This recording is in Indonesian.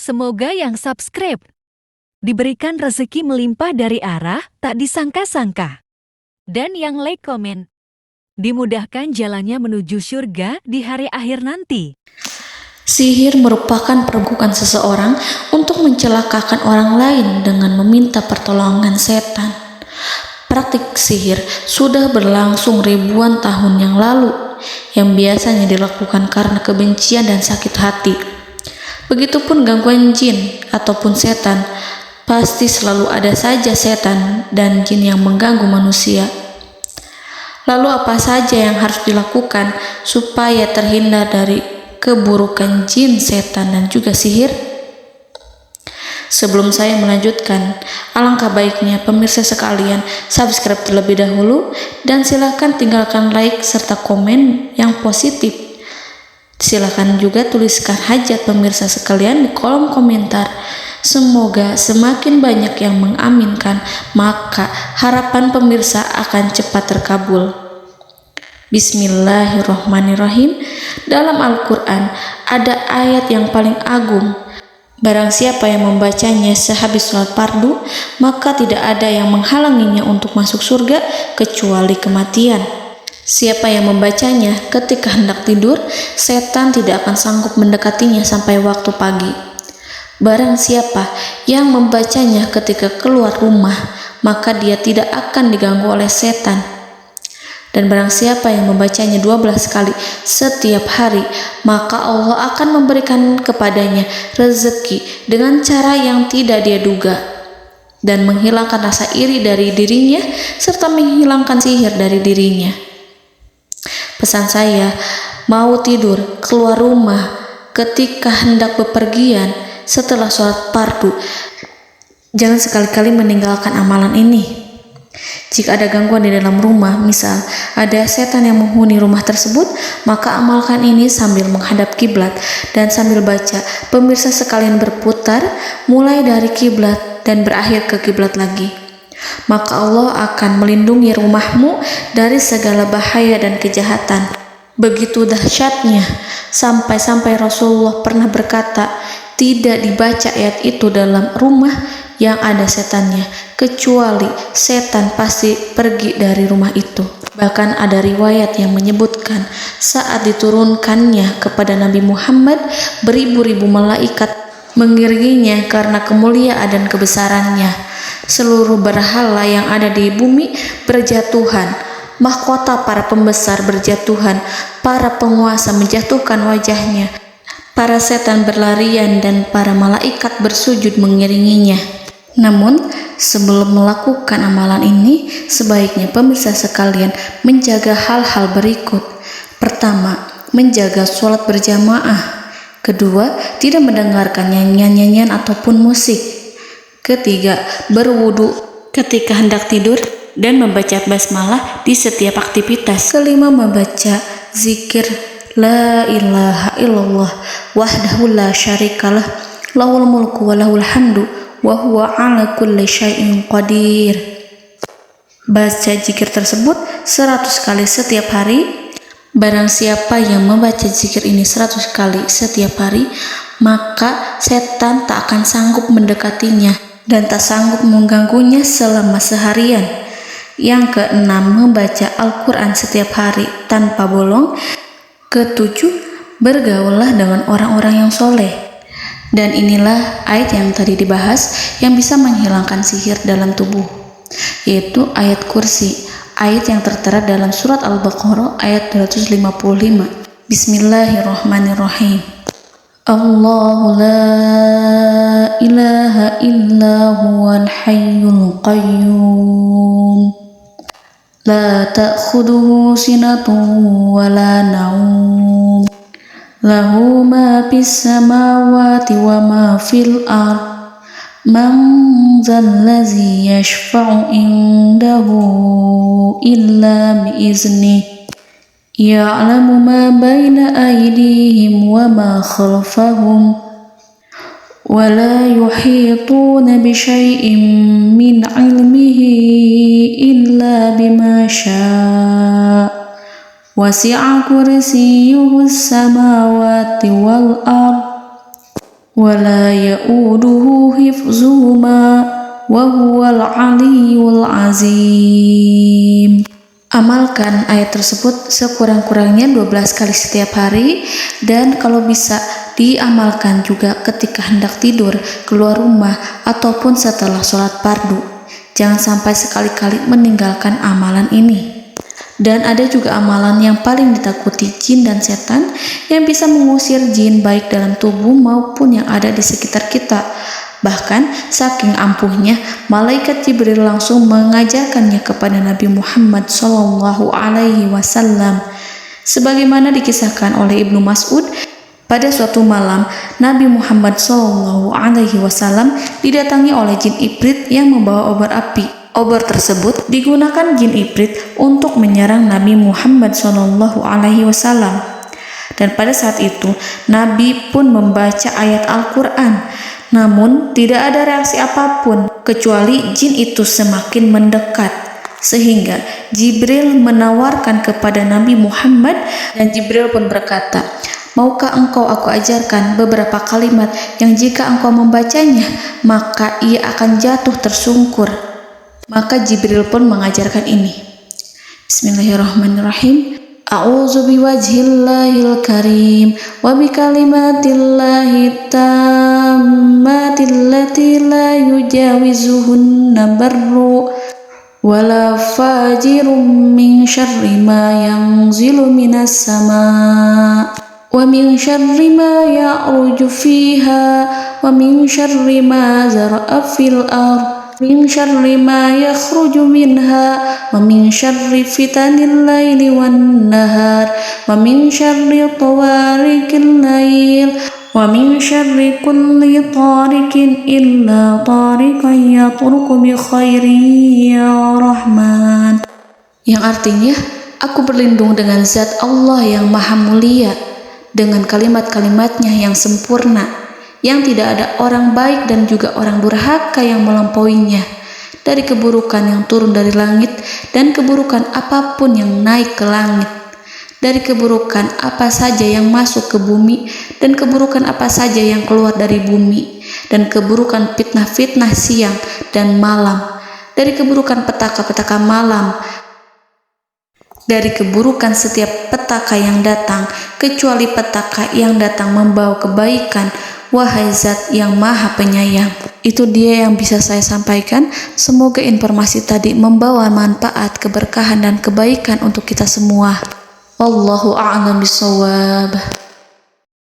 Semoga yang subscribe diberikan rezeki melimpah dari arah tak disangka-sangka. Dan yang like komen, dimudahkan jalannya menuju surga di hari akhir nanti. Sihir merupakan perbuatan seseorang untuk mencelakakan orang lain dengan meminta pertolongan setan. Praktik sihir sudah berlangsung ribuan tahun yang lalu, yang biasanya dilakukan karena kebencian dan sakit hati. Begitupun gangguan jin ataupun setan, pasti selalu ada saja setan dan jin yang mengganggu manusia. Lalu apa saja yang harus dilakukan supaya terhindar dari keburukan jin, setan, dan juga sihir? Sebelum saya melanjutkan, alangkah baiknya pemirsa sekalian subscribe terlebih dahulu dan silakan tinggalkan like serta komen yang positif. Silakan juga tuliskan hajat pemirsa sekalian di kolom komentar. Semoga semakin banyak yang mengaminkan, maka harapan pemirsa akan cepat terkabul. Bismillahirrahmanirrahim. Dalam Al-Quran ada ayat yang paling agung. Barang siapa yang membacanya sehabis sholat fardu, maka tidak ada yang menghalanginya untuk masuk surga kecuali kematian. Siapa yang membacanya ketika hendak tidur, setan tidak akan sanggup mendekatinya sampai waktu pagi. Barang siapa yang membacanya ketika keluar rumah, maka dia tidak akan diganggu oleh setan. Dan barang siapa yang membacanya 12 kali setiap hari, maka Allah akan memberikan kepadanya rezeki dengan cara yang tidak dia duga, dan menghilangkan rasa iri dari dirinya, serta menghilangkan sihir dari dirinya. Pesan saya, mau tidur, keluar rumah, ketika hendak bepergian, setelah sholat fardu, jangan sekali-kali meninggalkan amalan ini. Jika ada gangguan di dalam rumah, misal ada setan yang menghuni rumah tersebut, maka amalkan ini sambil menghadap kiblat dan sambil baca. Pemirsa sekalian berputar mulai dari kiblat dan berakhir ke kiblat lagi. Maka Allah akan melindungi rumahmu dari segala bahaya dan kejahatan. Begitu dahsyatnya, sampai-sampai Rasulullah pernah berkata, tidak dibaca ayat itu dalam rumah yang ada setannya, kecuali setan pasti pergi dari rumah itu. Bahkan ada riwayat yang menyebutkan saat diturunkannya kepada Nabi Muhammad, beribu-ribu malaikat mengiringinya karena kemuliaan dan kebesarannya. Seluruh berhala yang ada di bumi berjatuhan, mahkota para pembesar berjatuhan, para penguasa menjatuhkan wajahnya, para setan berlarian, dan para malaikat bersujud mengiringinya. Namun, sebelum melakukan amalan ini, sebaiknya pemirsa sekalian menjaga hal-hal berikut. Pertama, menjaga sholat berjamaah. Kedua, tidak mendengarkan nyanyian-nyanyian ataupun musik. Ketiga, berwudu ketika hendak tidur dan membaca basmalah di setiap aktivitas. Kelima, membaca zikir la ilaha illallah wahdahu la syarikalah lahul mulku wa lahul hamdu wa huwa ala kulli syai'in qadir. Baca zikir tersebut 100 kali setiap hari. Barang siapa yang membaca zikir ini 100 kali setiap hari, maka setan tak akan sanggup mendekatinya dan tak sanggup mengganggunya selama seharian. Yang keenam, membaca Al-Quran setiap hari tanpa bolong. Ketujuh, bergaullah dengan orang-orang yang soleh. Dan inilah ayat yang tadi dibahas yang bisa menghilangkan sihir dalam tubuh, yaitu ayat kursi, ayat yang tertera dalam surat Al-Baqarah ayat 255. Bismillahirrahmanirrahim. Allahu la ilaha illa huwal hayyul qayyum la ta'khuduhu sinatun wa la naum lahu ma fis samawati wa ma fil ard man zallazi yashfa'u indahu illa biiznihi ya'lamu ma baina aydihim wa ma khalfahum wa la yuhituna bi syai'in min 'ilmihi illa bima syaa' wasi'a kursiyyuhu as-samawati wal ard ولا يؤوده حفظهما وهو العلي العظيم. Amalkan ayat tersebut sekurang-kurangnya 12 kali setiap hari, dan kalau bisa diamalkan juga ketika hendak tidur, keluar rumah, ataupun setelah sholat fardu. Jangan sampai sekali-kali meninggalkan amalan ini. Dan ada juga amalan yang paling ditakuti jin dan setan, yang bisa mengusir jin baik dalam tubuh maupun yang ada di sekitar kita. Bahkan saking ampuhnya, malaikat Jibril langsung mengajarkannya kepada Nabi Muhammad SAW. Sebagaimana dikisahkan oleh Ibnu Mas'ud, pada suatu malam Nabi Muhammad SAW didatangi oleh jin Ifrit yang membawa obor api. Obor tersebut digunakan jin Ifrit untuk menyerang Nabi Muhammad SAW. Dan pada saat itu Nabi pun membaca ayat Al-Quran. Namun tidak ada reaksi apapun, kecuali jin itu semakin mendekat. Sehingga Jibril menawarkan kepada Nabi Muhammad, dan Jibril pun berkata, "Maukah engkau aku ajarkan beberapa kalimat yang jika engkau membacanya, maka ia akan jatuh tersungkur?" Maka Jibril pun mengajarkan ini. Bismillahirrahmanirrahim. A'udzu biwajhillahil karim wa bikalimatillahi tammatil lati la yujawizuhunna barru wala fajirum min syarri ma yanzilu minas sama wa min syarri ma ya'ruju fiha wa min syarri ma zara'a fil ardh min syarri ma yakhruju minha wa min syarri fitanil laili wan nahar wa min syarri tawarikil lail wa min syarri kulli tarikin illa tarikan yatruku bi khairin ya Rahman. Yang artinya, aku berlindung dengan zat Allah yang maha mulia, dengan kalimat-kalimatnya yang sempurna, yang tidak ada orang baik dan juga orang durhaka yang melampauinya, dari keburukan yang turun dari langit dan keburukan apapun yang naik ke langit, dari keburukan apa saja yang masuk ke bumi dan keburukan apa saja yang keluar dari bumi, dan keburukan fitnah-fitnah siang dan malam, dari keburukan petaka-petaka malam, dari keburukan setiap petaka yang datang, kecuali petaka yang datang membawa kebaikan. Wahai Zat yang Maha Penyayang. Itu dia yang bisa saya sampaikan. Semoga informasi tadi membawa manfaat, keberkahan dan kebaikan untuk kita semua. Wallahu a'lam bishawab.